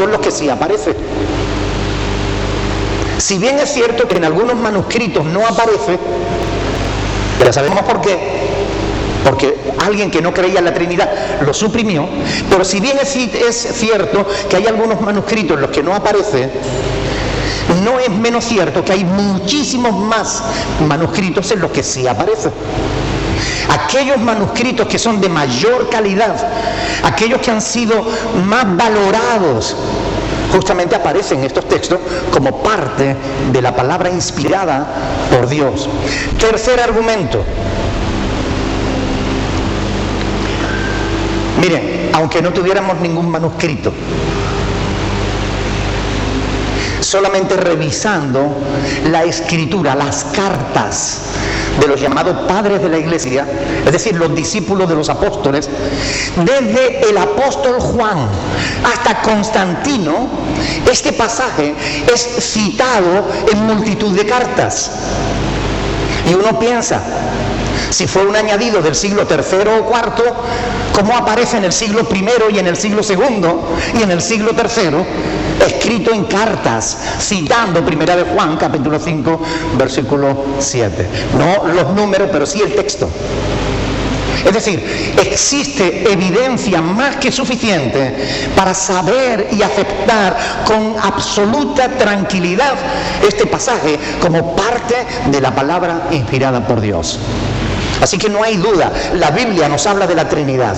en los que sí aparece. Si bien es cierto que en algunos manuscritos no aparece, ya sabemos por qué, porque alguien que no creía en la Trinidad lo suprimió, pero si bien es cierto que hay algunos manuscritos en los que no aparece, no es menos cierto que hay muchísimos más manuscritos en los que sí aparece. Aquellos manuscritos que son de mayor calidad, aquellos que han sido más valorados, justamente aparecen estos textos como parte de la palabra inspirada por Dios. Tercer argumento. Miren, aunque no tuviéramos ningún manuscrito, solamente revisando la escritura, las cartas de los llamados padres de la iglesia, es decir, los discípulos de los apóstoles, desde el apóstol Juan hasta Constantino, este pasaje es citado en multitud de cartas. Y uno piensa, si fue un añadido del siglo III o IV, ¿cómo aparece en el siglo I y en el siglo II y en el siglo III, escrito en cartas, citando Primera de Juan, capítulo 5, versículo 7? No los números, pero sí el texto. Es decir, existe evidencia más que suficiente para saber y aceptar con absoluta tranquilidad este pasaje como parte de la palabra inspirada por Dios. Así que no hay duda, la Biblia nos habla de la Trinidad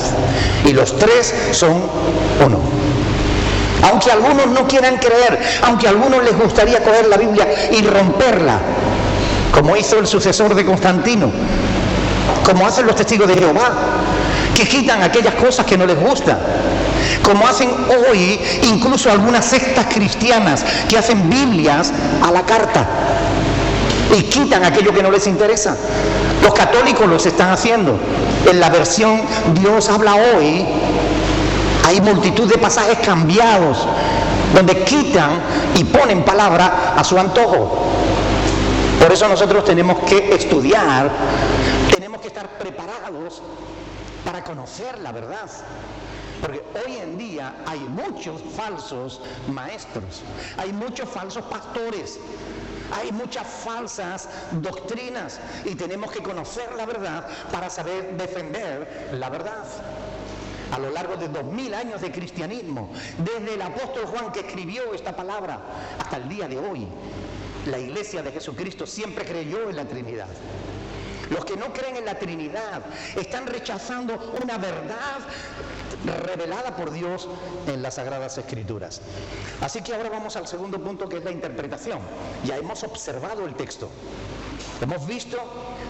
y los tres son uno. Aunque algunos no quieran creer, aunque a algunos les gustaría coger la Biblia y romperla, como hizo el sucesor de Constantino, como hacen los testigos de Jehová, que quitan aquellas cosas que no les gustan, como hacen hoy incluso algunas sectas cristianas que hacen Biblias a la carta y quitan aquello que no les interesa. Los católicos los están haciendo. En la versión Dios habla hoy, hay multitud de pasajes cambiados, donde quitan y ponen palabra a su antojo. Por eso nosotros tenemos que estudiar, tenemos que estar preparados para conocer la verdad. Porque hoy en día hay muchos falsos maestros, hay muchos falsos pastores, hay muchas falsas doctrinas y tenemos que conocer la verdad para saber defender la verdad. A lo largo de 2000 años de cristianismo, desde el apóstol Juan que escribió esta palabra hasta el día de hoy, la iglesia de Jesucristo siempre creyó en la Trinidad. Los que no creen en la Trinidad están rechazando una verdad revelada por Dios en las Sagradas Escrituras. Así que ahora vamos al segundo punto, que es la interpretación. Ya hemos observado el texto, hemos visto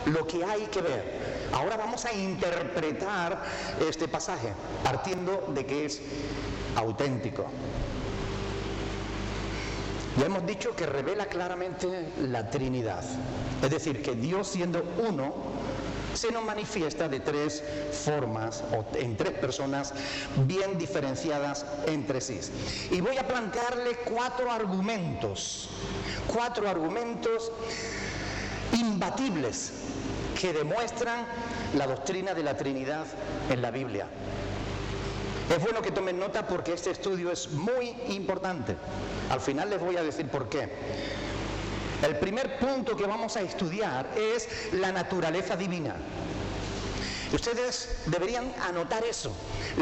lo que hay que ver. Ahora vamos a interpretar este pasaje partiendo de que es auténtico. Ya hemos dicho que revela claramente la Trinidad, es decir, que Dios siendo uno se nos manifiesta de tres formas o en tres personas bien diferenciadas entre sí. Y voy a plantearle cuatro argumentos imbatibles que demuestran la doctrina de la Trinidad en la Biblia. Es bueno que tomen nota porque este estudio es muy importante. Al final les voy a decir por qué. El primer punto que vamos a estudiar es la naturaleza divina. Ustedes deberían anotar eso,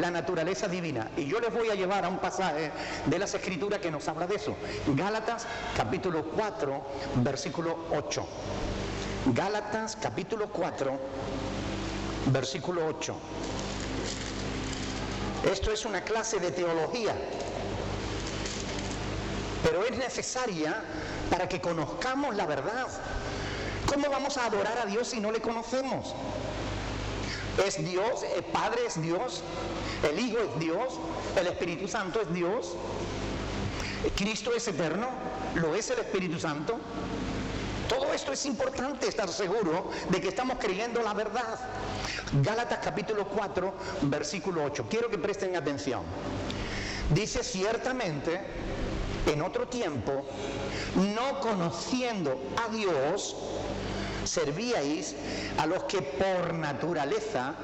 la naturaleza divina. Y yo les voy a llevar a un pasaje de las Escrituras que nos habla de eso. Gálatas capítulo 4, versículo 8. Gálatas capítulo 4, versículo 8. Esto es una clase de teología, pero es necesaria para que conozcamos la verdad. ¿Cómo vamos a adorar a Dios si no le conocemos? ¿Es Dios? ¿El Padre es Dios? ¿El Hijo es Dios? ¿El Espíritu Santo es Dios? ¿Cristo es eterno? ¿Lo es el Espíritu Santo? Todo esto es importante estar seguro de que estamos creyendo la verdad. Gálatas capítulo 4, versículo 8. Quiero que presten atención. Dice: ciertamente, en otro tiempo, no conociendo a Dios, servíais a los que por naturaleza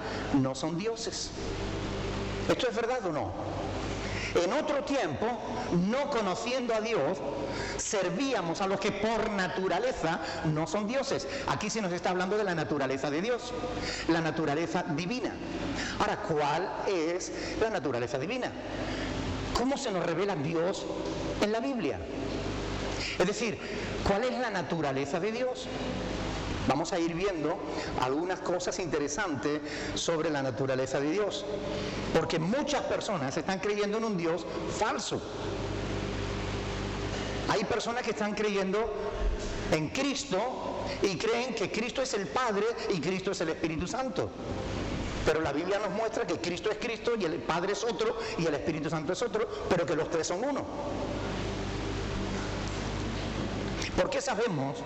no son dioses. ¿Esto es verdad o no? En otro tiempo, no conociendo a Dios, servíamos a los que por naturaleza no son dioses. Aquí se nos está hablando de la naturaleza de Dios, la naturaleza divina. Ahora, ¿cuál es la naturaleza divina? ¿Cómo se nos revela Dios en la Biblia? Es decir, ¿cuál es la naturaleza de Dios? Vamos a ir viendo algunas cosas interesantes sobre la naturaleza de Dios, porque muchas personas están creyendo en un Dios falso. Hay personas que están creyendo en Cristo y creen que Cristo es el Padre y Cristo es el Espíritu Santo. Pero la Biblia nos muestra que Cristo es Cristo y el Padre es otro y el Espíritu Santo es otro, pero que los tres son uno. ¿Por qué sabemos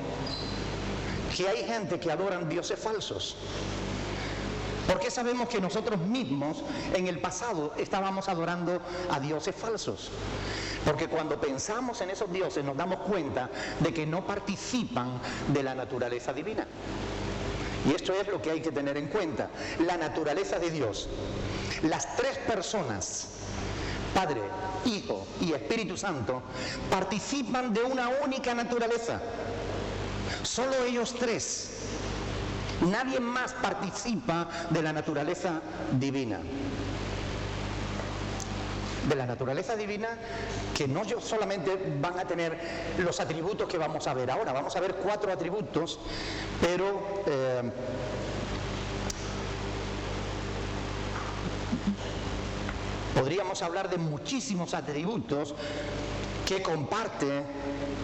que hay gente que adoran dioses falsos? ¿Por qué sabemos que nosotros mismos en el pasado estábamos adorando a dioses falsos? Porque cuando pensamos en esos dioses nos damos cuenta de que no participan de la naturaleza divina. Y esto es lo que hay que tener en cuenta. La naturaleza de Dios. Las tres personas, Padre, Hijo y Espíritu Santo, participan de una única naturaleza. Solo ellos tres. Nadie más participa de la naturaleza divina. De la naturaleza divina, que no solamente van a tener los atributos que vamos a ver ahora. Vamos a ver 4 atributos, pero podríamos hablar de muchísimos atributos que comparte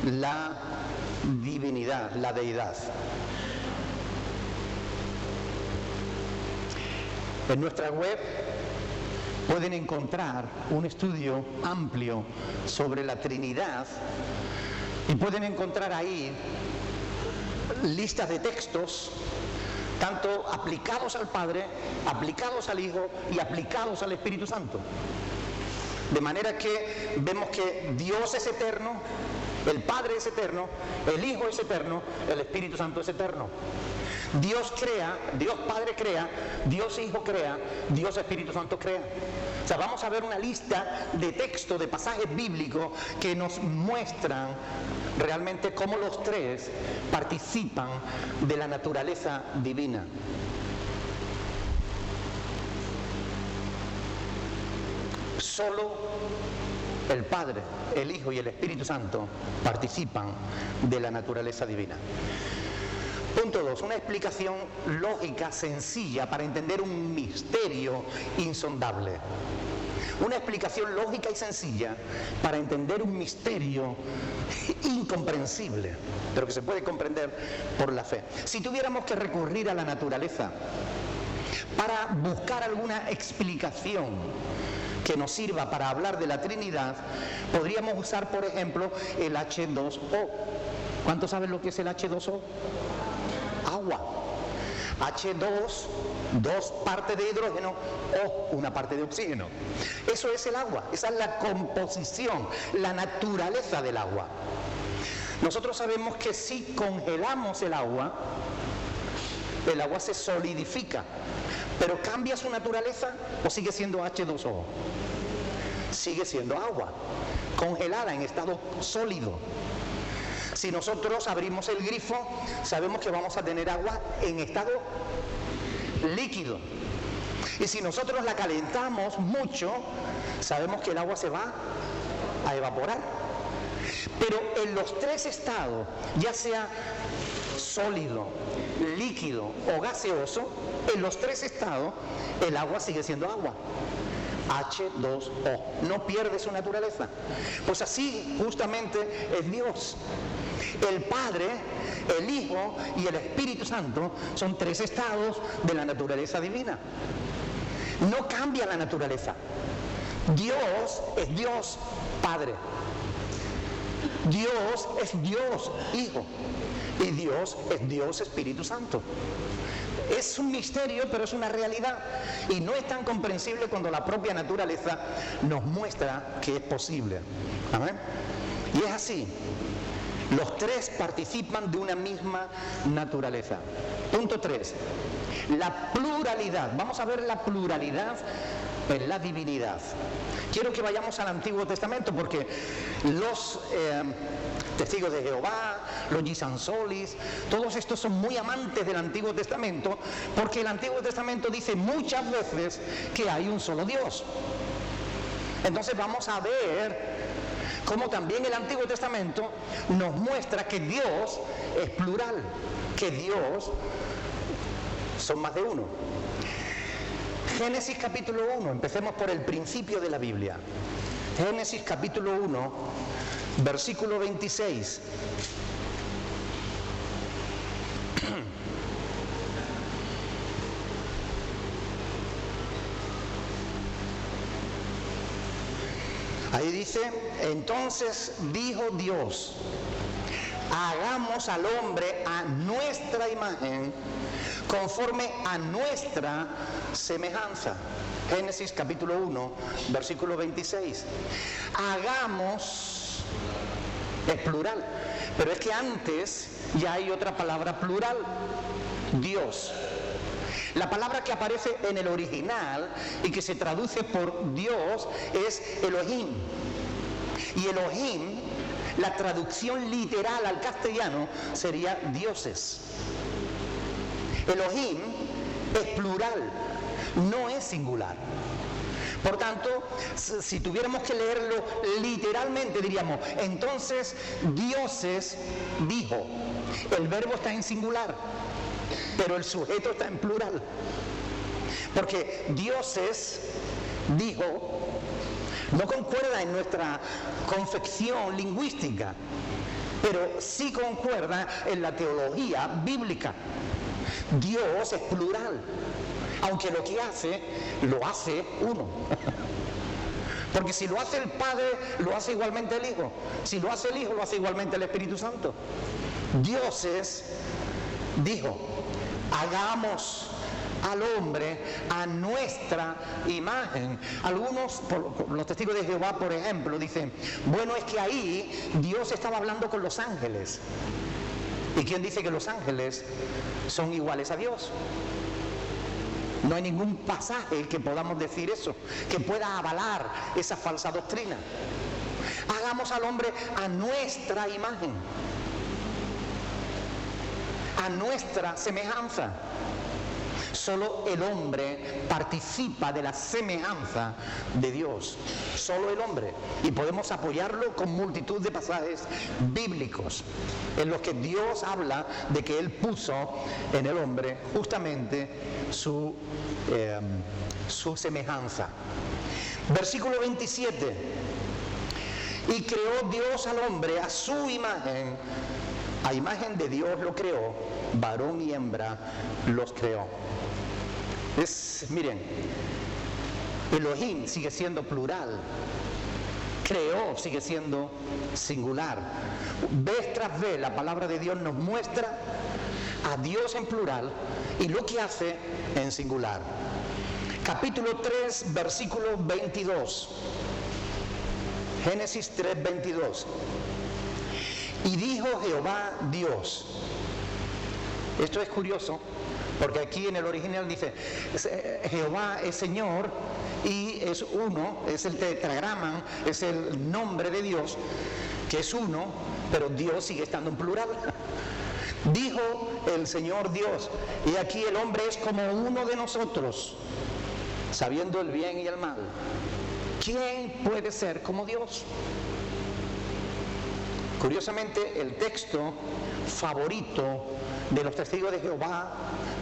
la divinidad, la deidad. En nuestra web pueden encontrar un estudio amplio sobre la Trinidad y pueden encontrar ahí listas de textos, tanto aplicados al Padre, aplicados al Hijo y aplicados al Espíritu Santo. De manera que vemos que Dios es eterno, el Padre es eterno, el Hijo es eterno, el Espíritu Santo es eterno. Dios crea, Dios Padre crea, Dios Hijo crea, Dios Espíritu Santo crea. O sea, vamos a ver una lista de textos, de pasajes bíblicos que nos muestran realmente cómo los tres participan de la naturaleza divina. Solo el Padre, el Hijo y el Espíritu Santo participan de la naturaleza divina. Punto 2. Una explicación lógica, sencilla, para entender un misterio insondable. Una explicación lógica y sencilla para entender un misterio incomprensible, pero que se puede comprender por la fe. Si tuviéramos que recurrir a la naturaleza para buscar alguna explicación que nos sirva para hablar de la Trinidad, podríamos usar, por ejemplo, el H2O. ¿Cuántos saben lo que es el H2O? Agua. H2, 2 partes de hidrógeno, O, 1 parte de oxígeno. Eso es el agua, esa es la composición, la naturaleza del agua. Nosotros sabemos que si congelamos el agua se solidifica, pero ¿cambia su naturaleza o sigue siendo H2O? Sigue siendo agua, congelada en estado sólido. Si nosotros abrimos el grifo, sabemos que vamos a tener agua en estado líquido. Y si nosotros la calentamos mucho, sabemos que el agua se va a evaporar. Pero en los tres estados, ya sea sólido, líquido o gaseoso, en los tres estados el agua sigue siendo agua. H2O, no pierde su naturaleza. Pues así justamente es Dios. El Padre, el Hijo y el Espíritu Santo son 3 estados de la naturaleza divina. No cambia la naturaleza. Dios es Dios Padre. Dios es Dios Hijo. Y Dios es Dios Espíritu Santo. Es un misterio, pero es una realidad. Y no es tan comprensible cuando la propia naturaleza nos muestra que es posible. ¿Amén? Y es así. Los 3 participan de una misma naturaleza. Punto 3. La pluralidad. Vamos a ver la pluralidad en la divinidad. Quiero que vayamos al Antiguo Testamento porque los testigos de Jehová, los Gisansolis, todos estos son muy amantes del Antiguo Testamento porque el Antiguo Testamento dice muchas veces que hay un solo Dios. Entonces vamos a ver cómo también el Antiguo Testamento nos muestra que Dios es plural, que Dios son más de uno. Génesis capítulo 1, empecemos por el principio de la Biblia. Génesis capítulo 1, versículo 26. Ahí dice, entonces dijo Dios, hagamos al hombre a nuestra imagen, conforme a nuestra semejanza. Génesis capítulo 1, versículo 26. Hagamos, es plural, pero es que antes ya hay otra palabra plural, Dios. La palabra que aparece en el original y que se traduce por Dios es Elohim. Y Elohim, la traducción literal al castellano sería dioses. Elohim es plural, no es singular. Por tanto, si tuviéramos que leerlo literalmente diríamos, entonces dioses dijo. El verbo está en singular, pero el sujeto está en plural. Porque dioses dijo no concuerda en nuestra confección lingüística, pero sí concuerda en la teología bíblica. Dios es plural, aunque lo que hace, lo hace uno. Porque si lo hace el Padre, lo hace igualmente el Hijo. Si lo hace el Hijo, lo hace igualmente el Espíritu Santo. Dioses dijo, hagamos al hombre a nuestra imagen. Algunos, los testigos de Jehová, por ejemplo, dicen, bueno, es que ahí Dios estaba hablando con los ángeles. ¿Y quién dice que los ángeles son iguales a Dios? No hay ningún pasaje que podamos decir eso, que pueda avalar esa falsa doctrina. Hagamos al hombre a nuestra imagen, a nuestra semejanza. Solo el hombre participa de la semejanza de Dios. Solo el hombre. Y podemos apoyarlo con multitud de pasajes bíblicos en los que Dios habla de que Él puso en el hombre justamente su semejanza. Versículo 27. Y creó Dios al hombre a su imagen. A imagen de Dios lo creó, varón y hembra los creó. Miren, Elohim sigue siendo plural, creó sigue siendo singular. Vez tras vez la palabra de Dios nos muestra a Dios en plural y lo que hace en singular. Capítulo 3, versículo 22. Génesis 3, 22. Y dijo Jehová Dios. Esto es curioso, porque aquí en el original dice, Jehová es Señor y es uno, es el tetragrama, es el nombre de Dios, que es uno, pero Dios sigue estando en plural. Dijo el Señor Dios, y aquí el hombre es como uno de nosotros, sabiendo el bien y el mal. ¿Quién puede ser como Dios? Curiosamente, el texto favorito de los testigos de Jehová,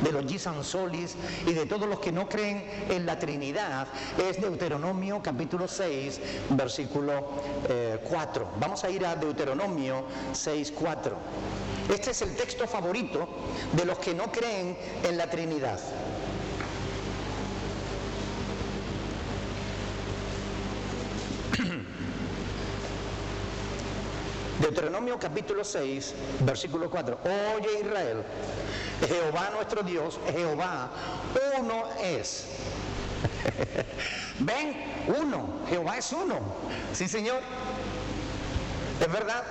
de los Gisansolis y de todos los que no creen en la Trinidad es Deuteronomio capítulo 6, versículo 4. Vamos a ir a Deuteronomio 6, 4. Este es el texto favorito de los que no creen en la Trinidad. Deuteronomio capítulo 6, versículo 4. Oye Israel, Jehová nuestro Dios, Jehová uno es. ¿Ven? Uno. Jehová es uno. Sí, Señor. Es verdad.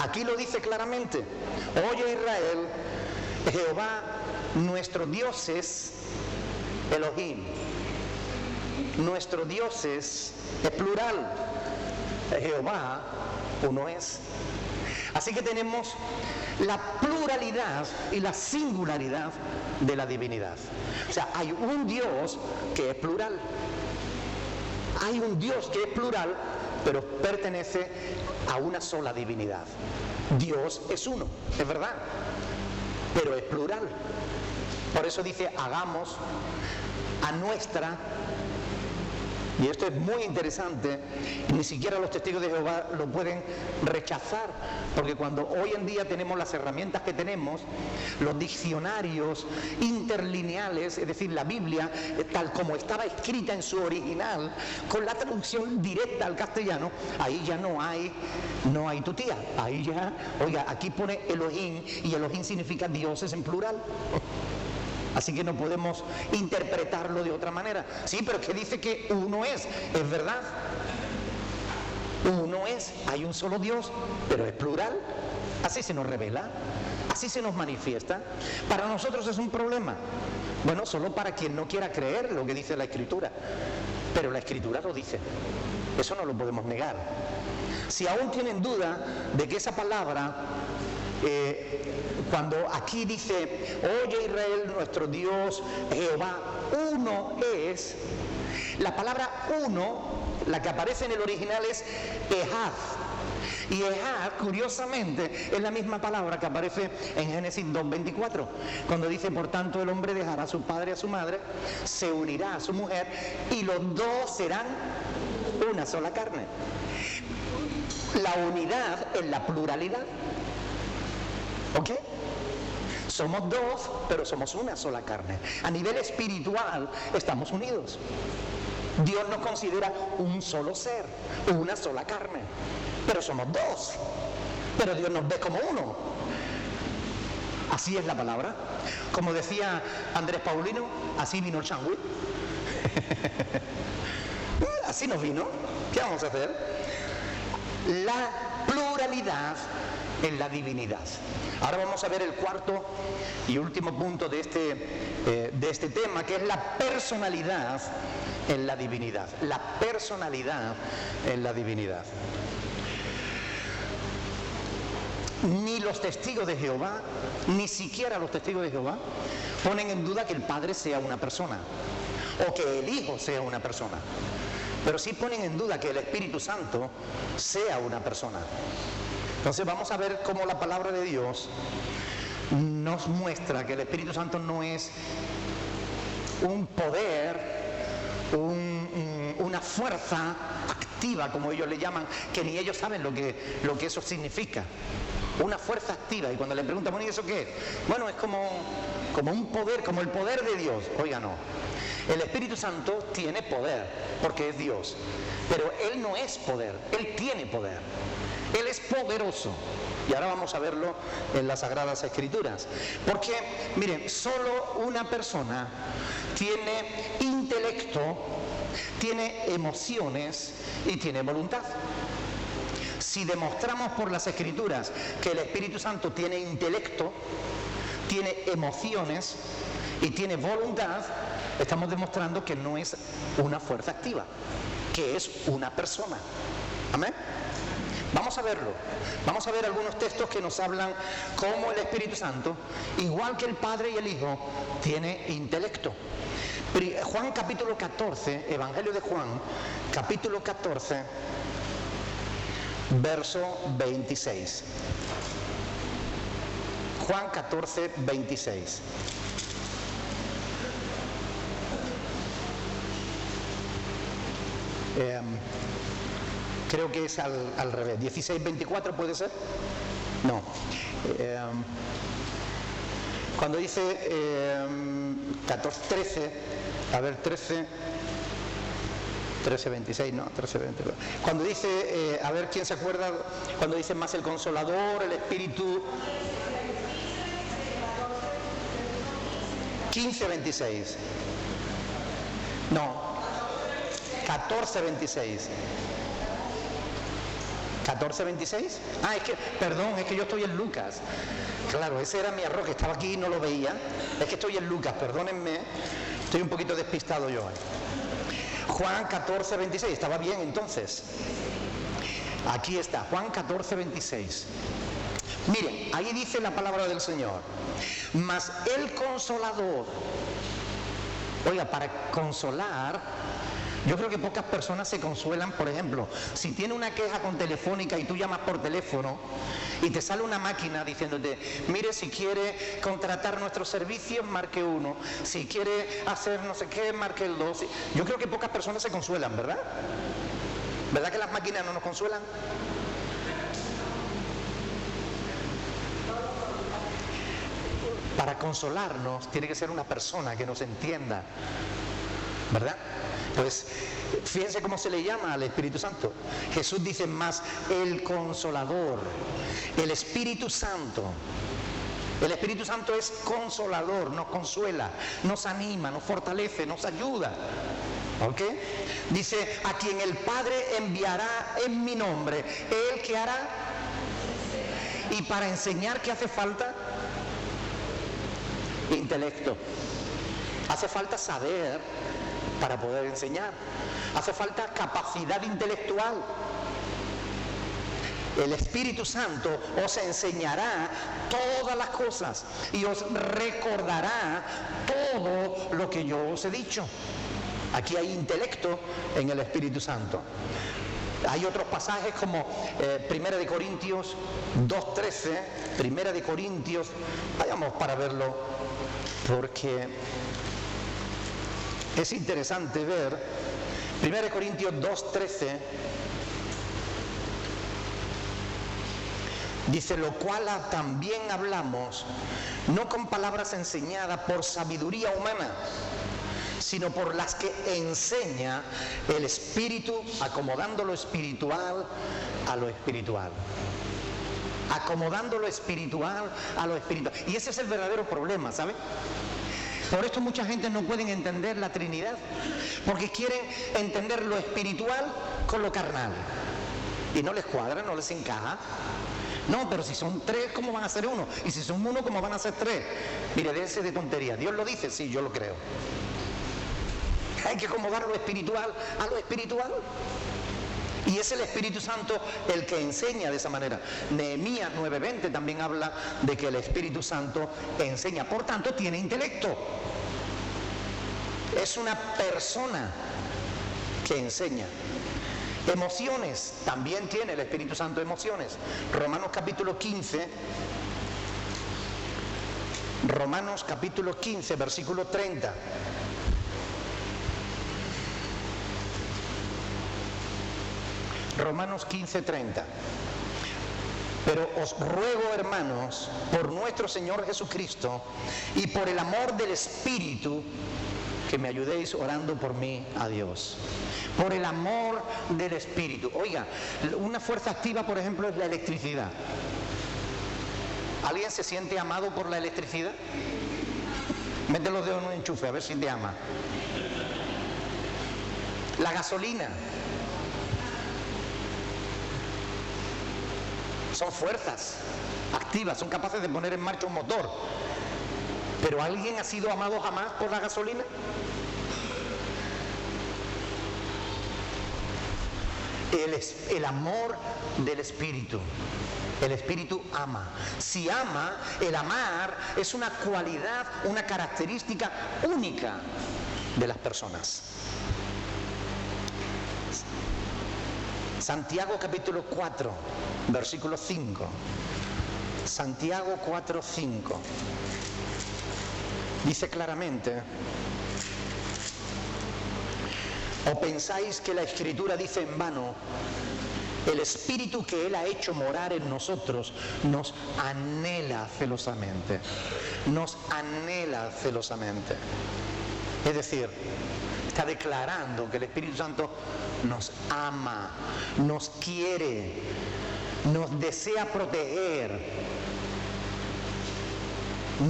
Aquí lo dice claramente. Oye Israel, Jehová nuestro Dios es Elohim. nuestro Dios es plural. Jehová uno es. Así que tenemos la pluralidad y la singularidad de la divinidad. O sea, hay un Dios que es plural. Hay un Dios que es plural, pero pertenece a una sola divinidad. Dios es uno, es verdad, pero es plural. Por eso dice, hagamos a nuestra. Y esto es muy interesante, ni siquiera los testigos de Jehová lo pueden rechazar, porque cuando hoy en día tenemos las herramientas que tenemos, los diccionarios interlineales, es decir, la Biblia, tal como estaba escrita en su original, con la traducción directa al castellano, ahí ya no hay tutía, ahí ya, oiga, aquí pone Elohim, y Elohim significa dioses en plural. Así que no podemos interpretarlo de otra manera. Sí, pero que dice que uno es verdad. Uno es, hay un solo Dios, pero es plural. Así se nos revela, así se nos manifiesta. Para nosotros es un problema. Bueno, solo para quien no quiera creer lo que dice la Escritura. Pero la Escritura lo dice. Eso no lo podemos negar. Si aún tienen duda de que esa palabra... cuando aquí dice, oye Israel, nuestro Dios Jehová, uno es, la palabra uno, la que aparece en el original es Ehad. Y Ehad, curiosamente, es la misma palabra que aparece en Génesis 2:24, cuando dice, por tanto el hombre dejará a su padre y a su madre, se unirá a su mujer, y los dos serán una sola carne. La unidad es la pluralidad. ¿Ok? Somos dos, pero somos una sola carne. A nivel espiritual estamos unidos. Dios nos considera un solo ser, una sola carne, pero somos dos. Pero Dios nos ve como uno. Así es la palabra. Como decía Andrés Paulino, así vino el sándwich. Así nos vino. ¿Qué vamos a hacer? La pluralidad en la divinidad. Ahora vamos a ver el cuarto y último punto de este tema, que es la personalidad en la divinidad. La personalidad en la divinidad. Ni los testigos de Jehová, ni siquiera los testigos de Jehová, ponen en duda que el Padre sea una persona, o que el Hijo sea una persona. Pero sí ponen en duda que el Espíritu Santo sea una persona. Entonces vamos a ver cómo la palabra de Dios nos muestra que el Espíritu Santo no es un poder, una fuerza activa, como ellos le llaman, que ni ellos saben lo que eso significa. Una fuerza activa. Y cuando le preguntan, bueno, ¿y eso qué es? Bueno, es como un poder, como el poder de Dios. Oiga, no. El Espíritu Santo tiene poder, porque es Dios. Pero Él no es poder, Él tiene poder. Él es poderoso. Y ahora vamos a verlo en las Sagradas Escrituras. Porque, miren, solo una persona tiene intelecto, tiene emociones y tiene voluntad. Si demostramos por las Escrituras que el Espíritu Santo tiene intelecto, tiene emociones y tiene voluntad, estamos demostrando que no es una fuerza activa, que es una persona. ¿Amén? Vamos a verlo. Vamos a ver algunos textos que nos hablan cómo el Espíritu Santo, igual que el Padre y el Hijo, tiene intelecto. Juan capítulo 14, Evangelio de Juan, capítulo 14, verso 26. Juan 14, 26. Creo que es al revés. 16, 24 puede ser. No. Cuando dice 14, 13, a ver, 13, 26, no, 13, 24. Cuando dice, a ver, ¿quién se acuerda? Cuando dice más el Consolador, el Espíritu. 15, 26. No. 14, 26. 14, 26. Ah, es que, perdón, es que yo estoy en Lucas. Claro, ese era mi error, que estaba aquí y no lo veía. Es que estoy en Lucas, perdónenme. Estoy un poquito despistado yo hoy. Juan 14, 26. Estaba bien entonces. Aquí está, Juan 14, 26. Miren, ahí dice la palabra del Señor. Mas el Consolador. Oiga, para consolar, yo creo que pocas personas se consuelan. Por ejemplo, si tiene una queja con Telefónica y tú llamas por teléfono y te sale una máquina diciéndote, mire, si quiere contratar nuestros servicios, marque 1, si quiere hacer no sé qué, marque el 2. Yo creo que pocas personas se consuelan, ¿verdad? ¿Verdad que las máquinas no nos consuelan? Para consolarnos tiene que ser una persona que nos entienda, ¿verdad? Pues fíjense cómo se le llama al Espíritu Santo. Jesús dice, más el Consolador, el Espíritu Santo. El Espíritu Santo es consolador, nos consuela, nos anima, nos fortalece, nos ayuda. ¿Ok? Dice, a quien el Padre enviará en mi nombre, ¿Él qué hará? Y para enseñar, ¿qué hace falta? Intelecto. Hace falta saber para poder enseñar. Hace falta capacidad intelectual. El Espíritu Santo os enseñará todas las cosas y os recordará todo lo que yo os he dicho. Aquí hay intelecto en el Espíritu Santo. Hay otros pasajes como 1 de Corintios 2:13, 1 de Corintios, vayamos para verlo, porque es interesante ver 1 de Corintios 2:13. Dice, lo cual también hablamos, no con palabras enseñadas por sabiduría humana, sino por las que enseña el Espíritu, acomodando lo espiritual a lo espiritual. Acomodando lo espiritual a lo espiritual. Y ese es el verdadero problema, ¿sabe? Por esto mucha gente no puede entender la Trinidad, porque quieren entender lo espiritual con lo carnal. Y no les cuadra, no les encaja. No, pero si son 3, ¿cómo van a ser 1? Y si son 1, ¿cómo van a ser 3? Mire, déjense de tontería. ¿Dios lo dice? Sí, yo lo creo. Hay que acomodar lo espiritual a lo espiritual. Y es el Espíritu Santo el que enseña de esa manera. Nehemías 9:20 también habla de que el Espíritu Santo enseña. Por tanto, tiene intelecto. Es una persona que enseña. Emociones, también tiene el Espíritu Santo emociones. Romanos capítulo 15, versículo 30. Romanos 15:30. Pero os ruego, hermanos, por nuestro Señor Jesucristo y por el amor del Espíritu, que me ayudéis orando por mí a Dios. Por el amor del Espíritu. Oiga, una fuerza activa, por ejemplo, es la electricidad. ¿Alguien se siente amado por la electricidad? Mete los dedos en un enchufe, a ver si te ama. La gasolina. Son fuerzas activas, son capaces de poner en marcha un motor. ¿Pero alguien ha sido amado jamás por la gasolina? El amor del Espíritu. El Espíritu ama. Si ama, el amar es una cualidad, una característica única de las personas. Santiago capítulo 4, versículo 5. Santiago 4:5. Dice claramente, ¿o pensáis que la Escritura dice en vano, el Espíritu que Él ha hecho morar en nosotros nos anhela celosamente? Nos anhela celosamente. Es decir, está declarando que el Espíritu Santo nos ama, nos quiere, nos desea proteger,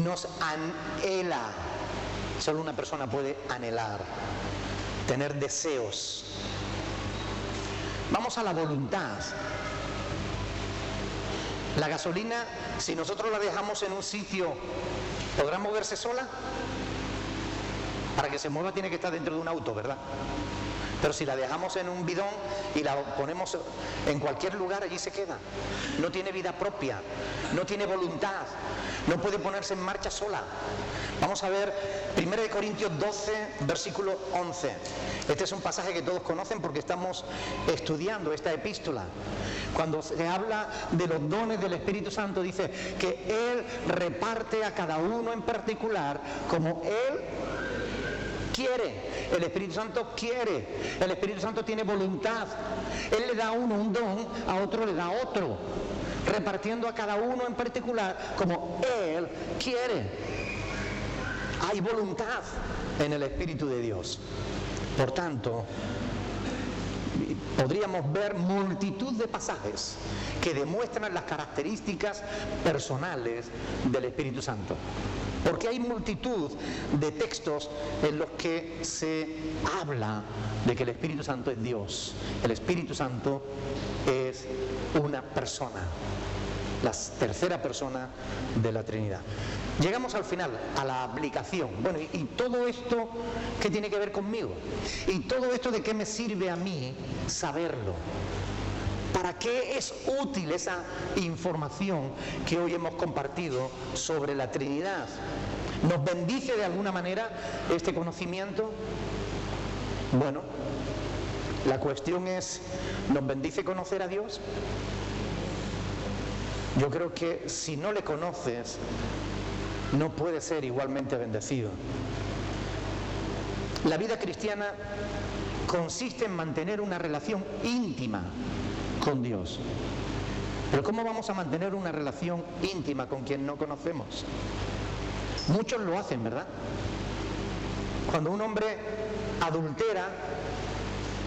nos anhela. Solo una persona puede anhelar, tener deseos. Vamos a la voluntad. La gasolina, si nosotros la dejamos en un sitio, ¿podrá moverse sola? Para que se mueva tiene que estar dentro de un auto, ¿verdad? Pero si la dejamos en un bidón y la ponemos en cualquier lugar, allí se queda. No tiene vida propia, no tiene voluntad, no puede ponerse en marcha sola. Vamos a ver 1 Corintios 12, versículo 11. Este es un pasaje que todos conocen porque estamos estudiando esta epístola. Cuando se habla de los dones del Espíritu Santo, dice que Él reparte a cada uno en particular como Él quiere. El Espíritu Santo quiere. El Espíritu Santo tiene voluntad. Él le da a uno un don, a otro le da otro, repartiendo a cada uno en particular como Él quiere. Hay voluntad en el Espíritu de Dios. Por tanto, podríamos ver multitud de pasajes que demuestran las características personales del Espíritu Santo. Porque hay multitud de textos en los que se habla de que el Espíritu Santo es Dios. El Espíritu Santo es una persona, la tercera persona de la Trinidad. Llegamos al final, a la aplicación. Bueno, ¿y todo esto qué tiene que ver conmigo? ¿Y todo esto de qué me sirve a mí saberlo? ¿Para qué es útil esa información que hoy hemos compartido sobre la Trinidad? ¿Nos bendice de alguna manera este conocimiento? Bueno, la cuestión es, ¿nos bendice conocer a Dios? Yo creo que si no le conoces, no puedes ser igualmente bendecido. La vida cristiana consiste en mantener una relación íntima con Dios. Pero ¿cómo vamos a mantener una relación íntima con quien no conocemos? Muchos lo hacen, ¿verdad? Cuando un hombre adultera,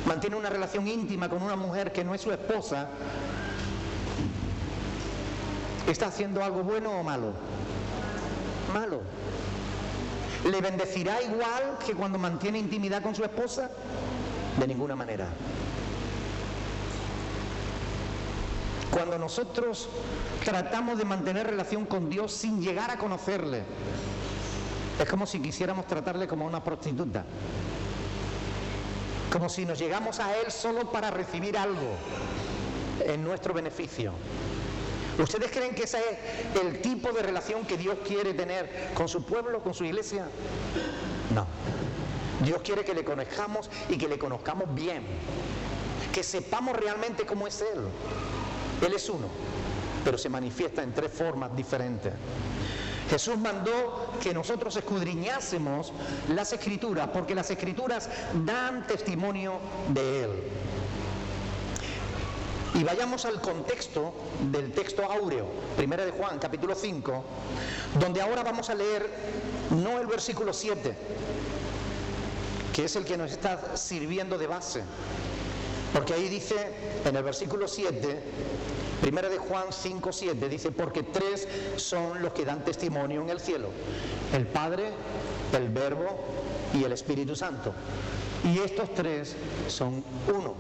mantiene una relación íntima con una mujer que no es su esposa, ¿está haciendo algo bueno o malo? Malo. ¿Le bendecirá igual que cuando mantiene intimidad con su esposa? De ninguna manera. Cuando nosotros tratamos de mantener relación con Dios sin llegar a conocerle, es como si quisiéramos tratarle como a una prostituta. Como si nos llegamos a Él solo para recibir algo en nuestro beneficio. ¿Ustedes creen que ese es el tipo de relación que Dios quiere tener con su pueblo, con su iglesia? No. Dios quiere que le conozcamos y que le conozcamos bien. Que sepamos realmente cómo es Él. Él es uno, pero se manifiesta en tres formas diferentes. Jesús mandó que nosotros escudriñásemos las Escrituras, porque las Escrituras dan testimonio de Él. Y vayamos al contexto del texto áureo, 1 de Juan, capítulo 5, donde ahora vamos a leer no el versículo 7, que es el que nos está sirviendo de base, porque ahí dice, en el versículo 7, 1 de Juan 5, 7, dice, porque tres son los que dan testimonio en el cielo, el Padre, el Verbo y el Espíritu Santo. Y estos tres son uno.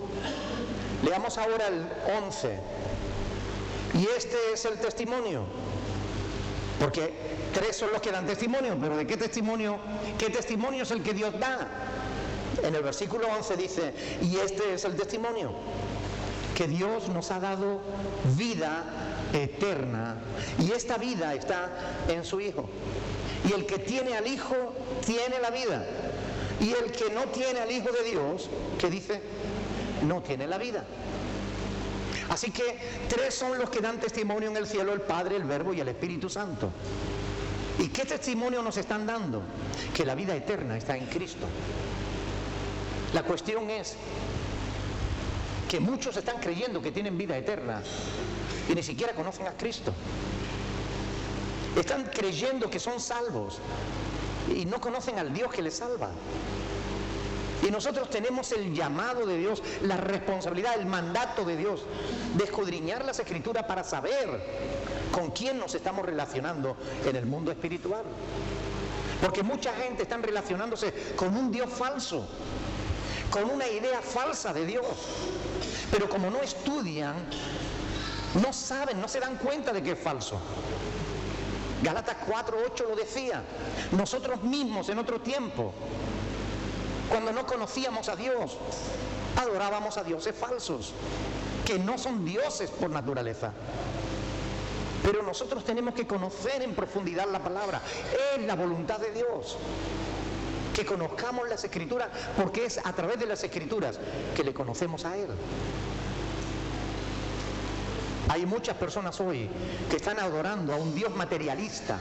Leamos ahora el 11. Y este es el testimonio. Porque tres son los que dan testimonio, pero ¿de qué testimonio? ¿Qué testimonio es el que Dios da? En el versículo 11 dice, y este es el testimonio, que Dios nos ha dado vida eterna, y esta vida está en su Hijo. Y el que tiene al Hijo, tiene la vida. Y el que no tiene al Hijo de Dios, ¿qué dice? No tiene la vida. Así que tres son los que dan testimonio en el cielo, el Padre, el Verbo y el Espíritu Santo. ¿Y qué testimonio nos están dando? Que la vida eterna está en Cristo. La cuestión es que muchos están creyendo que tienen vida eterna y ni siquiera conocen a Cristo. Están creyendo que son salvos y no conocen al Dios que les salva. Y nosotros tenemos el llamado de Dios, la responsabilidad, el mandato de Dios de escudriñar las Escrituras para saber con quién nos estamos relacionando en el mundo espiritual. Porque mucha gente está relacionándose con un Dios falso, con una idea falsa de Dios. Pero como no estudian, no saben, no se dan cuenta de que es falso. Gálatas 4:8 lo decía. Nosotros mismos en otro tiempo Cuando no conocíamos a Dios, adorábamos a dioses falsos, que no son dioses por naturaleza. Pero nosotros tenemos que conocer en profundidad la palabra. Es la voluntad de Dios que conozcamos las Escrituras, porque es a través de las Escrituras que le conocemos a Él. Hay muchas personas hoy que están adorando a un Dios materialista.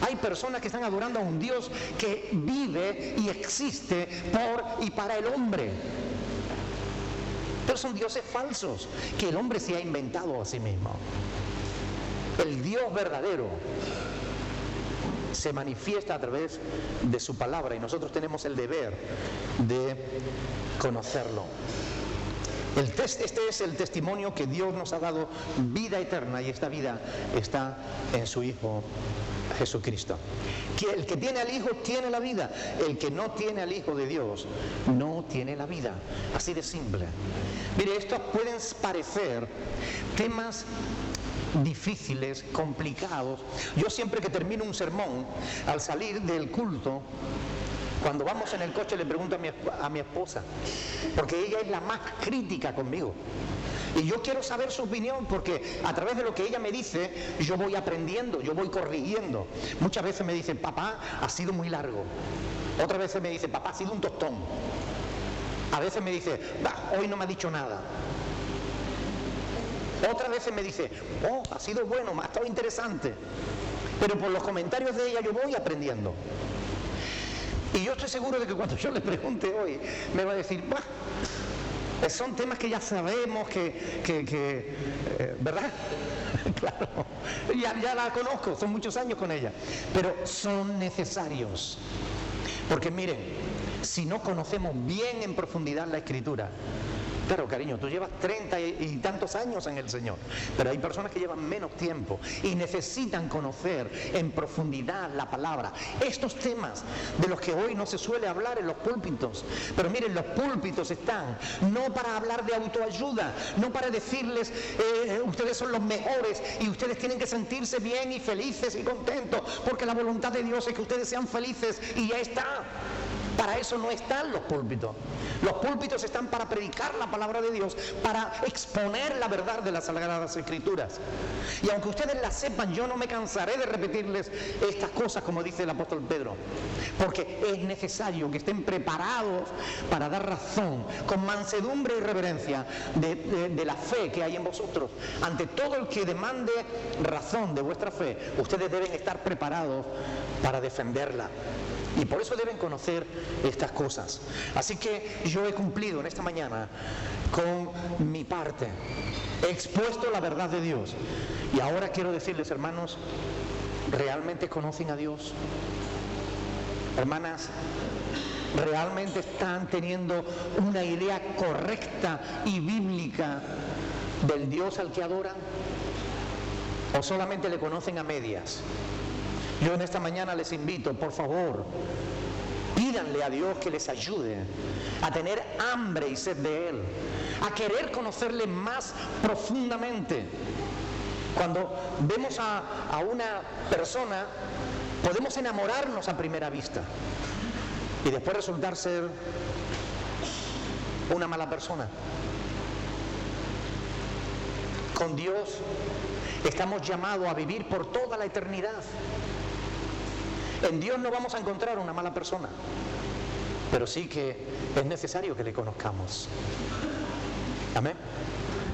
Hay personas que están adorando a un Dios que vive y existe por y para el hombre. Pero son dioses falsos que el hombre se ha inventado a sí mismo. El Dios verdadero se manifiesta a través de su palabra y nosotros tenemos el deber de conocerlo. Este es el testimonio que Dios nos ha dado, vida eterna, y esta vida está en su Hijo Jesucristo. Que el que tiene al Hijo tiene la vida, el que no tiene al Hijo de Dios no tiene la vida. Así de simple. Mire, estos pueden parecer temas difíciles, complicados. Yo siempre que termino un sermón, al salir del culto, cuando vamos en el coche le pregunto a mi esposa, porque ella es la más crítica conmigo. Y yo quiero saber su opinión, porque a través de lo que ella me dice, yo voy aprendiendo, yo voy corrigiendo. Muchas veces me dice, papá, ha sido muy largo. Otras veces me dice, papá, ha sido un tostón. A veces me dice, hoy no me ha dicho nada. Otras veces me dice, ha sido bueno, ha estado interesante. Pero por los comentarios de ella yo voy aprendiendo. Y yo estoy seguro de que cuando yo le pregunte hoy, me va a decir, son temas que ya sabemos, ¿verdad? Claro, ya la conozco, son muchos años con ella, pero son necesarios. Porque miren, si no conocemos bien en profundidad la Escritura, claro, cariño, tú llevas 30 y tantos años en el Señor, pero hay personas que llevan menos tiempo y necesitan conocer en profundidad la palabra. Estos temas de los que hoy no se suele hablar en los púlpitos, pero miren, los púlpitos están no para hablar de autoayuda, no para decirles ustedes son los mejores y ustedes tienen que sentirse bien y felices y contentos, porque la voluntad de Dios es que ustedes sean felices y ya está. Para eso no están los púlpitos. Los púlpitos están para predicar la palabra de Dios, para exponer la verdad de las Sagradas Escrituras. Y aunque ustedes la sepan, yo no me cansaré de repetirles estas cosas, como dice el apóstol Pedro, porque es necesario que estén preparados para dar razón, con mansedumbre y reverencia, de la fe que hay en vosotros. Ante todo el que demande razón de vuestra fe, ustedes deben estar preparados para defenderla. Y por eso deben conocer estas cosas. Así que yo he cumplido en esta mañana con mi parte. He expuesto la verdad de Dios. Y ahora quiero decirles, hermanos, ¿realmente conocen a Dios? Hermanas, ¿realmente están teniendo una idea correcta y bíblica del Dios al que adoran? ¿O solamente le conocen a medias? Yo en esta mañana les invito, por favor, pídanle a Dios que les ayude a tener hambre y sed de Él, a querer conocerle más profundamente. Cuando vemos a una persona, podemos enamorarnos a primera vista y después resultar ser una mala persona. Con Dios estamos llamados a vivir por toda la eternidad. En Dios no vamos a encontrar una mala persona, pero sí que es necesario que le conozcamos. Amén.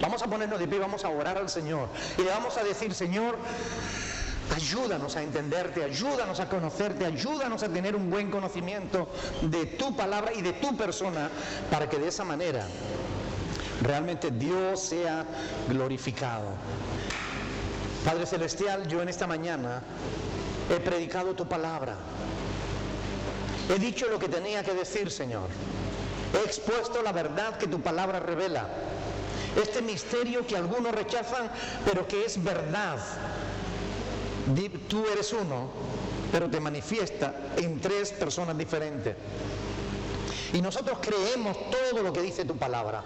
Vamos a ponernos de pie, vamos a orar al Señor y le vamos a decir, Señor, ayúdanos a entenderte, ayúdanos a conocerte, ayúdanos a tener un buen conocimiento de tu palabra y de tu persona, para que de esa manera realmente Dios sea glorificado. Padre Celestial, yo en esta mañana he predicado tu palabra. He dicho lo que tenía que decir, Señor. He expuesto la verdad que tu palabra revela. Este misterio que algunos rechazan, pero que es verdad. Tú eres uno, pero te manifiesta en tres personas diferentes. Y nosotros creemos todo lo que dice tu palabra.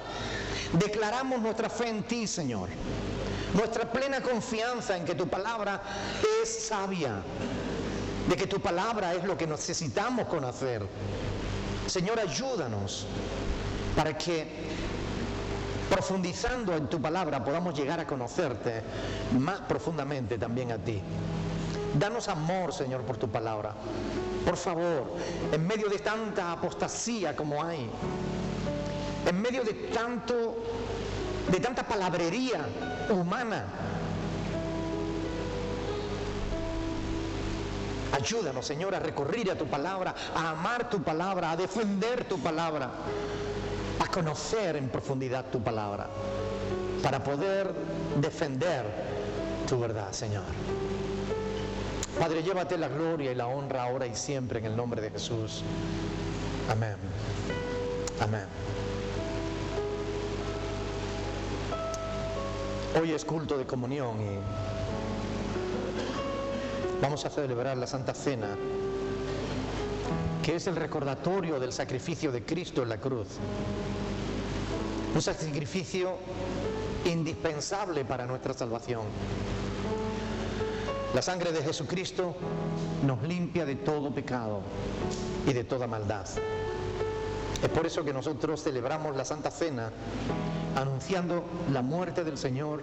Declaramos nuestra fe en ti, Señor. Nuestra plena confianza en que tu palabra es sabia, de que tu palabra es lo que necesitamos conocer. Señor, ayúdanos para que, profundizando en tu palabra, podamos llegar a conocerte más profundamente también a ti. Danos amor, Señor, por tu palabra. Por favor, en medio de tanta apostasía como hay, en medio de tanta palabrería humana, ayúdanos, Señor, a recurrir a tu palabra, a amar tu palabra, a defender tu palabra, a conocer en profundidad tu palabra, para poder defender tu verdad, Señor. Padre, llévate la gloria y la honra ahora y siempre en el nombre de Jesús. Amén. Amén. Hoy es culto de comunión y vamos a celebrar la Santa Cena, que es el recordatorio del sacrificio de Cristo en la cruz. Un sacrificio indispensable para nuestra salvación. La sangre de Jesucristo nos limpia de todo pecado y de toda maldad. Es por eso que nosotros celebramos la Santa Cena, anunciando la muerte del Señor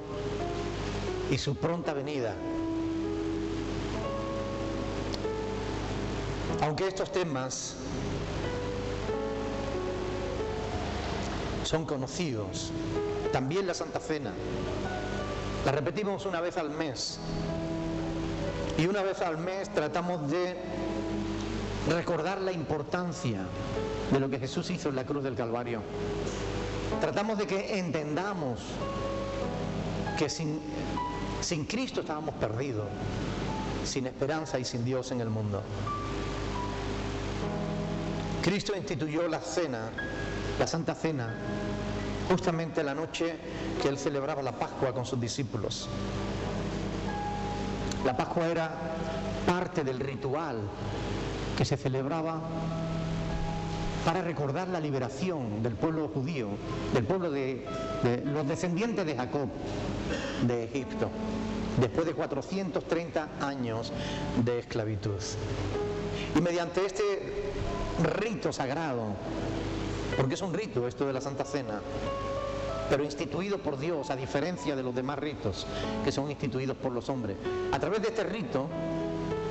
y su pronta venida. Aunque estos temas son conocidos, también la Santa Cena la repetimos una vez al mes. Y una vez al mes tratamos de recordar la importancia de lo que Jesús hizo en la cruz del Calvario. Tratamos de que entendamos que sin Cristo estábamos perdidos, sin esperanza y sin Dios en el mundo. Cristo instituyó la cena, la Santa Cena, justamente la noche que Él celebraba la Pascua con sus discípulos. La Pascua era parte del ritual que se celebraba para recordar la liberación del pueblo judío, del pueblo de los descendientes de Jacob, de Egipto, después de 430 años de esclavitud. Y mediante este rito sagrado, porque es un rito esto de la Santa Cena, pero instituido por Dios, a diferencia de los demás ritos que son instituidos por los hombres. A través de este rito,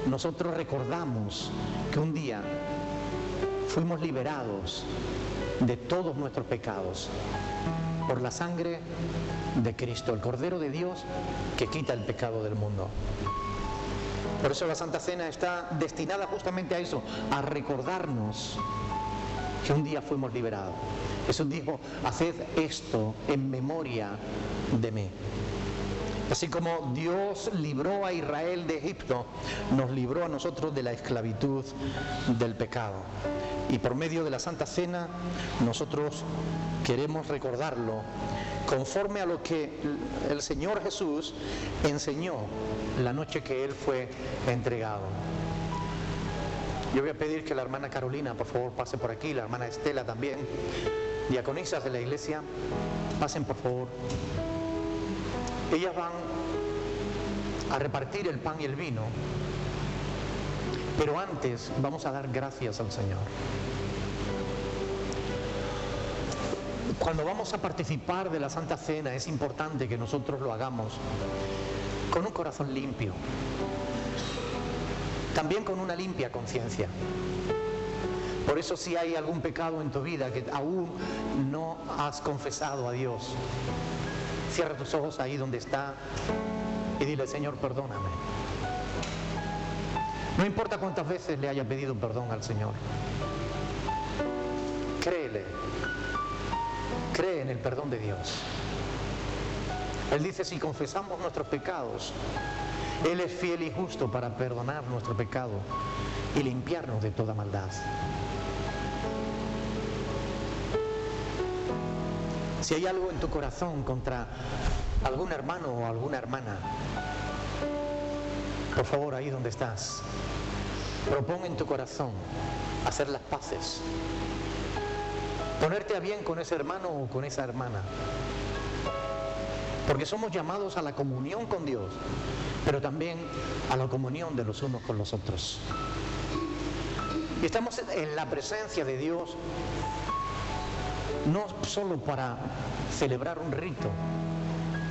nosotros recordamos que un día fuimos liberados de todos nuestros pecados por la sangre de Cristo, el Cordero de Dios que quita el pecado del mundo. Por eso la Santa Cena está destinada justamente a eso, a recordarnos que un día fuimos liberados. Jesús dijo: haced esto en memoria de mí. Así como Dios libró a Israel de Egipto, nos libró a nosotros de la esclavitud del pecado. Y por medio de la Santa Cena, nosotros queremos recordarlo conforme a lo que el Señor Jesús enseñó la noche que Él fue entregado. Yo voy a pedir que la hermana Carolina, por favor, pase por aquí, la hermana Estela también, diaconisas de la iglesia, pasen por favor. Ellas van a repartir el pan y el vino, pero antes vamos a dar gracias al Señor. Cuando vamos a participar de la Santa Cena es importante que nosotros lo hagamos con un corazón limpio, también con una limpia conciencia. Por eso, si hay algún pecado en tu vida que aún no has confesado a Dios, cierra tus ojos ahí donde está y dile: Señor, perdóname. No importa cuántas veces le haya pedido perdón al Señor, créele, cree en el perdón de Dios. Él dice: si confesamos nuestros pecados, Él es fiel y justo para perdonar nuestro pecado y limpiarnos de toda maldad. Si hay algo en tu corazón contra algún hermano o alguna hermana, por favor, ahí donde estás, propón en tu corazón hacer las paces, ponerte a bien con ese hermano o con esa hermana, porque somos llamados a la comunión con Dios pero también a la comunión de los unos con los otros. Y estamos en la presencia de Dios no solo para celebrar un rito,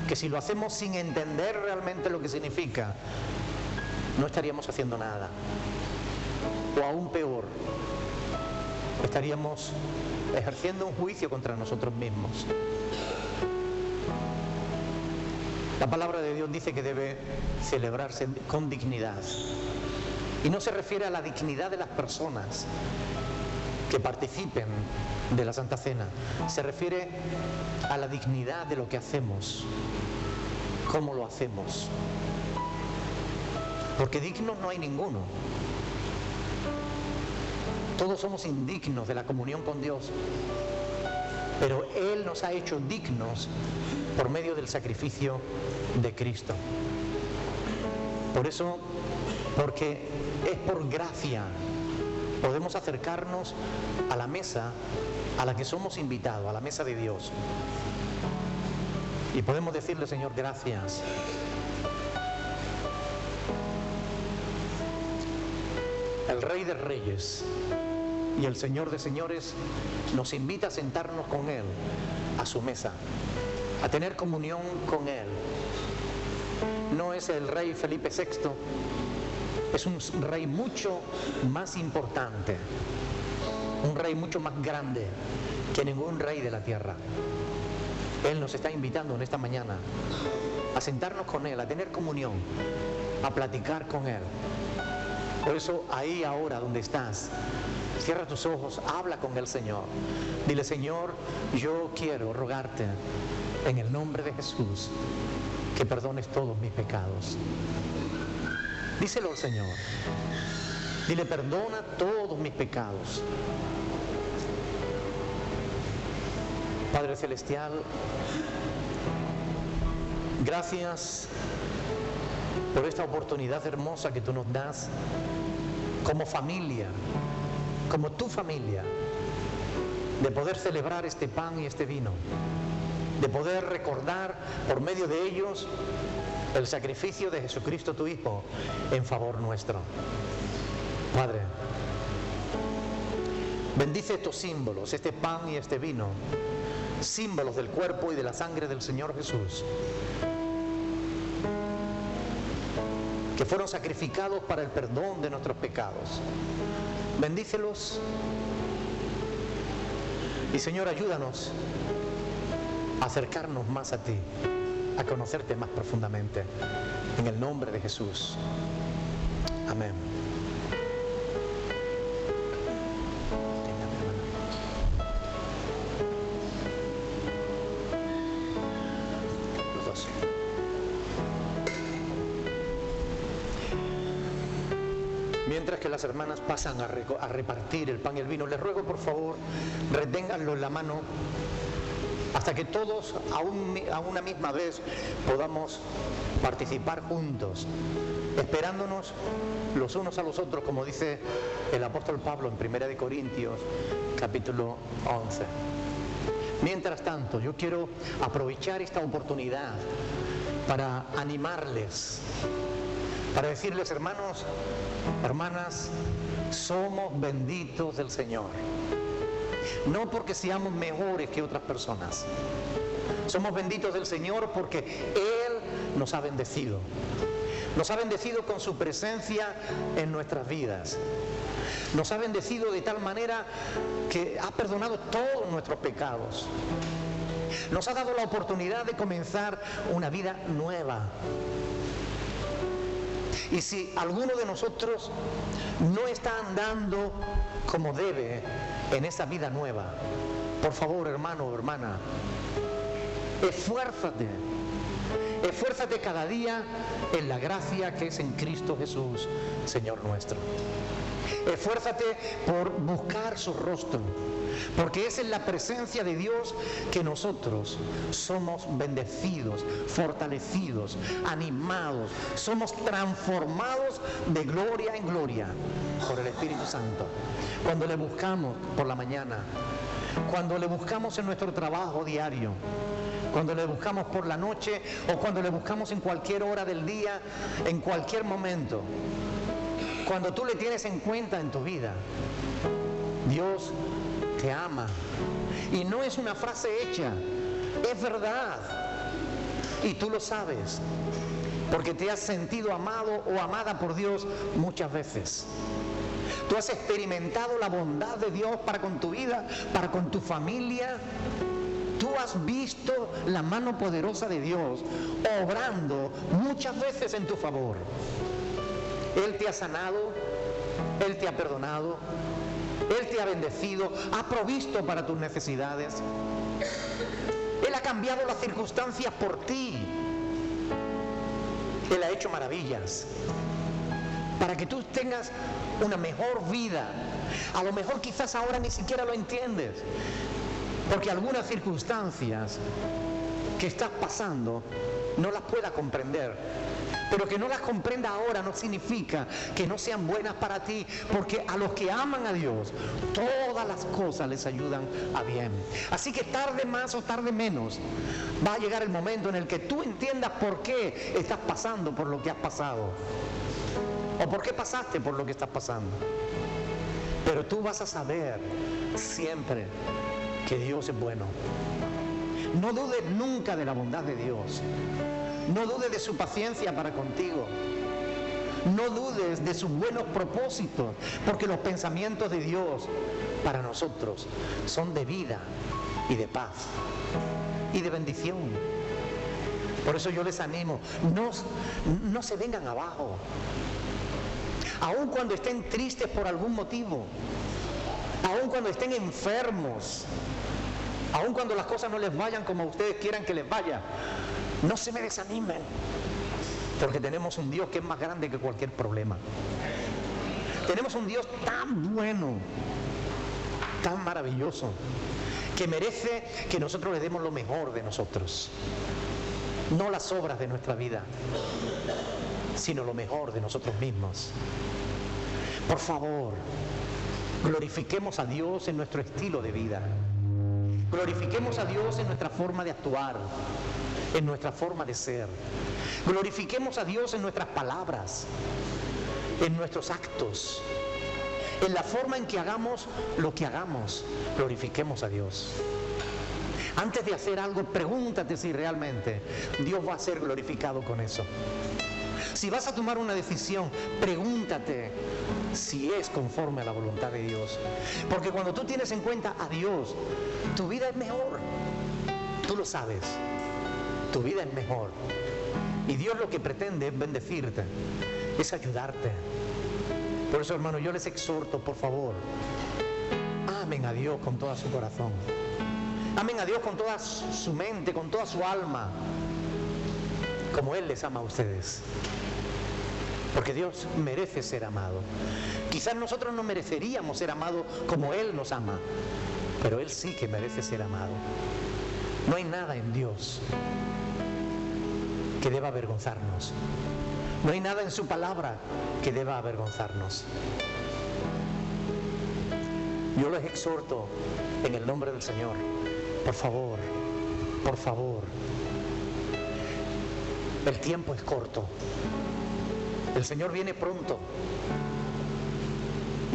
que si lo hacemos sin entender realmente lo que significa, no estaríamos haciendo nada. O aún peor, estaríamos ejerciendo un juicio contra nosotros mismos. La palabra de Dios dice que debe celebrarse con dignidad. Y no se refiere a la dignidad de las personas que participen de la Santa Cena. Se refiere a la dignidad de lo que hacemos, cómo lo hacemos. Porque dignos no hay ninguno. Todos somos indignos de la comunión con Dios. Pero Él nos ha hecho dignos por medio del sacrificio de Cristo. Por eso, porque es por gracia, podemos acercarnos a la mesa a la que somos invitados, a la mesa de Dios. Y podemos decirle, Señor, gracias. El Rey de Reyes y el Señor de Señores nos invita a sentarnos con Él a su mesa, a tener comunión con Él. No es el rey Felipe VI, es un rey mucho más importante, un rey mucho más grande que ningún rey de la tierra. Él nos está invitando en esta mañana a sentarnos con Él, a tener comunión, a platicar con Él. Por eso, ahí ahora donde estás, cierra tus ojos, habla con el Señor. Dile, Señor, yo quiero rogarte en el nombre de Jesús que perdones todos mis pecados. Díselo al Señor. Dile, perdona todos mis pecados. Padre Celestial, gracias por esta oportunidad hermosa que tú nos das como familia, como tu familia, de poder celebrar este pan y este vino, de poder recordar por medio de ellos el sacrificio de Jesucristo tu Hijo en favor nuestro. Padre, bendice estos símbolos, este pan y este vino, símbolos del cuerpo y de la sangre del Señor Jesús, que fueron sacrificados para el perdón de nuestros pecados. Bendícelos y, Señor, ayúdanos a acercarnos más a ti, a conocerte más profundamente. En el nombre de Jesús. Amén. Los dos. Mientras que las hermanas pasan a repartir el pan y el vino, les ruego, por favor, reténganlo en la mano hasta que todos a una misma vez podamos participar juntos, esperándonos los unos a los otros, como dice el apóstol Pablo en 1 Corintios capítulo 11. Mientras tanto, yo quiero aprovechar esta oportunidad para animarles, para decirles, hermanos, hermanas, somos benditos del Señor. No porque seamos mejores que otras personas. Somos benditos del Señor porque Él nos ha bendecido. Nos ha bendecido con su presencia en nuestras vidas. Nos ha bendecido de tal manera que ha perdonado todos nuestros pecados. Nos ha dado la oportunidad de comenzar una vida nueva. Y si alguno de nosotros no está andando como debe en esa vida nueva, por favor, hermano o hermana, esfuérzate cada día en la gracia que es en Cristo Jesús, Señor nuestro. Esfuérzate por buscar su rostro, porque es en la presencia de Dios que nosotros somos bendecidos, fortalecidos, animados, somos transformados de gloria en gloria por el Espíritu Santo. Cuando le buscamos por la mañana, cuando le buscamos en nuestro trabajo diario, cuando le buscamos por la noche o cuando le buscamos en cualquier hora del día, en cualquier momento. Cuando tú le tienes en cuenta en tu vida, Dios te ama. Y no es una frase hecha, es verdad. Y tú lo sabes, porque te has sentido amado o amada por Dios muchas veces. Tú has experimentado la bondad de Dios para con tu vida, para con tu familia. Tú has visto la mano poderosa de Dios obrando muchas veces en tu favor. Él te ha sanado, Él te ha perdonado, Él te ha bendecido, ha provisto para tus necesidades. Él ha cambiado las circunstancias por ti. Él ha hecho maravillas para que tú tengas una mejor vida. A lo mejor quizás ahora ni siquiera lo entiendes, porque algunas circunstancias que estás pasando no las puedas comprender. Pero que no las comprenda ahora no significa que no sean buenas para ti, porque a los que aman a Dios, todas las cosas les ayudan a bien. Así que tarde más o tarde menos, va a llegar el momento en el que tú entiendas por qué estás pasando por lo que has pasado, o por qué pasaste por lo que estás pasando. Pero tú vas a saber siempre que Dios es bueno. No dudes nunca de la bondad de Dios. No dudes de su paciencia para contigo. No dudes de sus buenos propósitos, porque los pensamientos de Dios para nosotros son de vida y de paz y de bendición. Por eso yo les animo, no se vengan abajo. Aun cuando estén tristes por algún motivo, aun cuando estén enfermos, aun cuando las cosas no les vayan como ustedes quieran que les vaya, no se me desanimen, porque tenemos un Dios que es más grande que cualquier problema. Tenemos un Dios tan bueno, tan maravilloso, que merece que nosotros le demos lo mejor de nosotros. No las obras de nuestra vida, sino lo mejor de nosotros mismos. Por favor, glorifiquemos a Dios en nuestro estilo de vida. Glorifiquemos a Dios en nuestra forma de actuar, en nuestra forma de ser. Glorifiquemos a Dios en nuestras palabras, en nuestros actos, en la forma en que hagamos lo que hagamos. Glorifiquemos a Dios. Antes de hacer algo, pregúntate si realmente Dios va a ser glorificado con eso. Si vas a tomar una decisión, pregúntate si es conforme a la voluntad de Dios. Porque cuando tú tienes en cuenta a Dios, tu vida es mejor. Tú lo sabes. Tu vida es mejor. Y Dios lo que pretende es bendecirte, es ayudarte. Por eso, hermano, yo les exhorto, por favor, amen a Dios con todo su corazón. Amen a Dios con toda su mente, con toda su alma, como Él les ama a ustedes. Porque Dios merece ser amado. Quizás nosotros no mereceríamos ser amados como Él nos ama, pero Él sí que merece ser amado. No hay nada en Dios que deba avergonzarnos. No hay nada en su palabra que deba avergonzarnos. Yo les exhorto en el nombre del Señor, por favor, el tiempo es corto. El Señor viene pronto.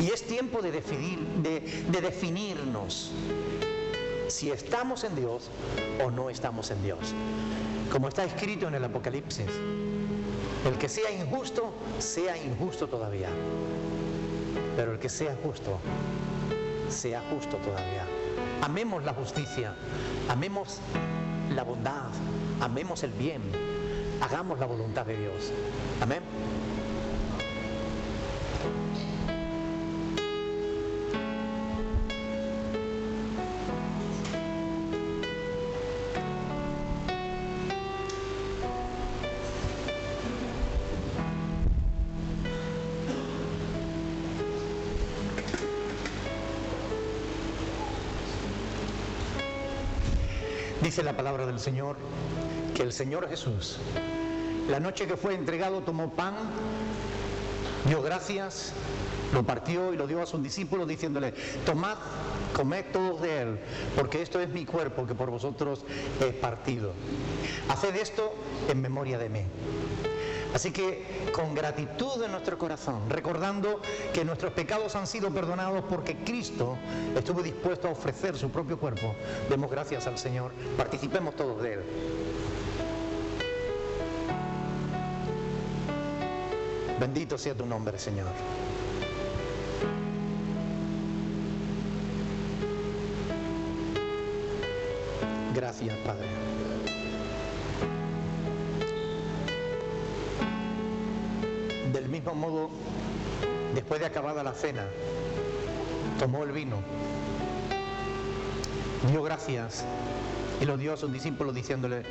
Y es tiempo de definirnos si estamos en Dios o no estamos en Dios. Como está escrito en el Apocalipsis, el que sea injusto todavía. Pero el que sea justo todavía. Amemos la justicia, amemos la bondad, amemos el bien, hagamos la voluntad de Dios. Amén. Dice la palabra del Señor que el Señor Jesús, la noche que fue entregado, tomó pan dio gracias, lo partió y lo dio a sus discípulos diciéndole: tomad, comed todos de él, porque esto es mi cuerpo que por vosotros es partido. Haced esto en memoria de mí. Así que con gratitud en nuestro corazón, recordando que nuestros pecados han sido perdonados porque Cristo estuvo dispuesto a ofrecer su propio cuerpo, demos gracias al Señor, participemos todos de él. Bendito sea tu nombre, Señor. Gracias, Padre. Del mismo modo, después de acabada la cena, tomó el vino, dio gracias y lo dio a sus discípulos diciéndole: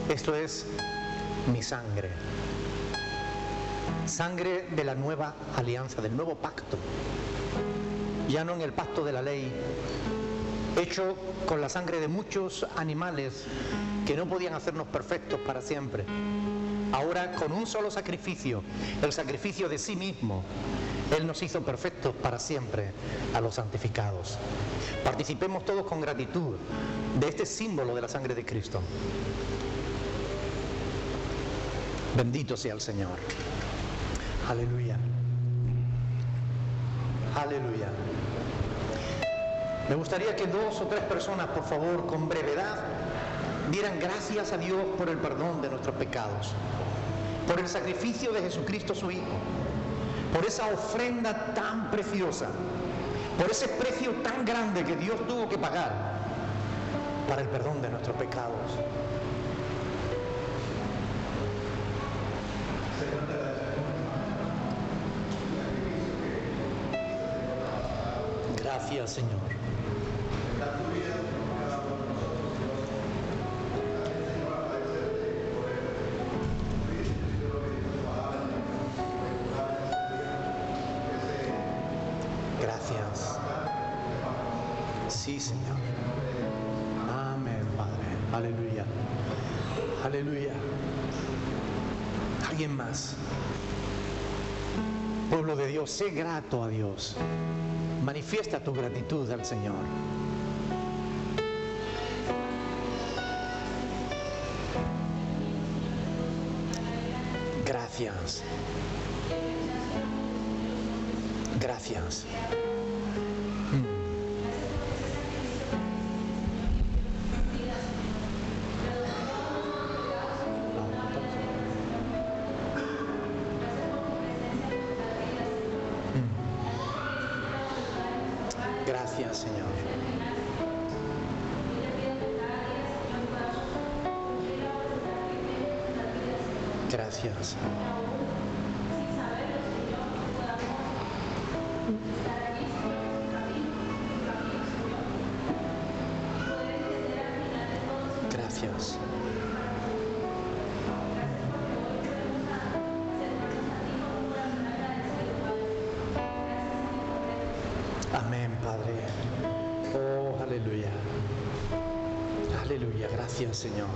esto es mi sangre. Sangre de la nueva alianza, del nuevo pacto. Ya no en el pacto de la ley, hecho con la sangre de muchos animales que no podían hacernos perfectos para siempre. Ahora, con un solo sacrificio, el sacrificio de sí mismo, Él nos hizo perfectos para siempre a los santificados. Participemos todos con gratitud de este símbolo de la sangre de Cristo. Bendito sea el Señor. Aleluya. Aleluya. Me gustaría que 2 o 3 personas, por favor, con brevedad, dieran gracias a Dios por el perdón de nuestros pecados, por el sacrificio de Jesucristo su Hijo, por esa ofrenda tan preciosa, por ese precio tan grande que Dios tuvo que pagar para el perdón de nuestros pecados. Gracias, Señor. Gracias. Sí, Señor. Amén, Padre. Aleluya. Aleluya. ¿Alguien más? Pueblo de Dios, sé grato a Dios. Manifiesta tu gratitud al Señor. Gracias. Gracias. Gracias, Señor. Gracias. Gracias. Amén, Padre. Oh, aleluya. Aleluya. Gracias, Señor.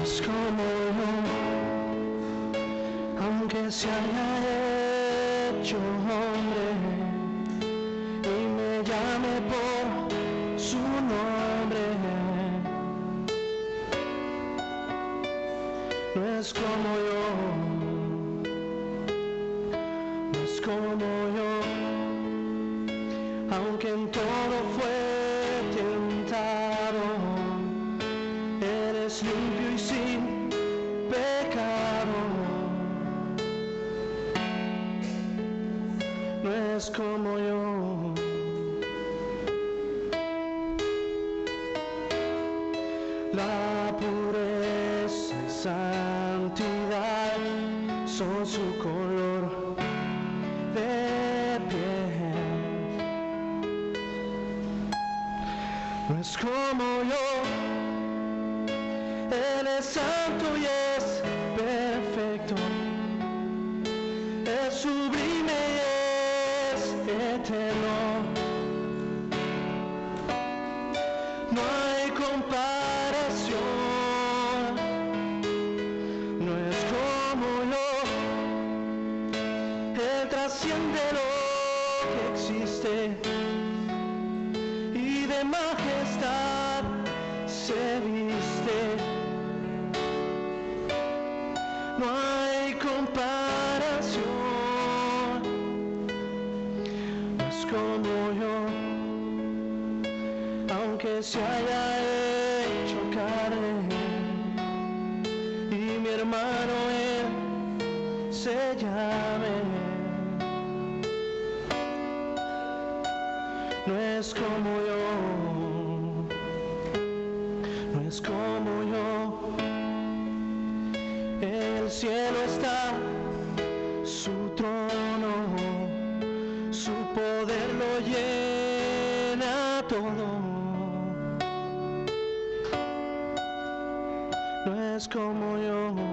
Es como yo, aunque se haya hecho hombre y me llame por su nombre. No es como yo, no es como yo, aunque en todo fue tentado, eres limpio y sin pecado. No es como yo. La pureza y santidad son su color de piel. No es como yo. Él es santo y es perfecto. Es sublime y es eterno. Él trasciende lo que existe y de majestad se viste. No hay comparación, no es como yo, aunque se haya hecho carne, y mi hermano él se llame. No es como yo, no es como yo. En el cielo está su trono, su poder lo llena todo. No es como yo.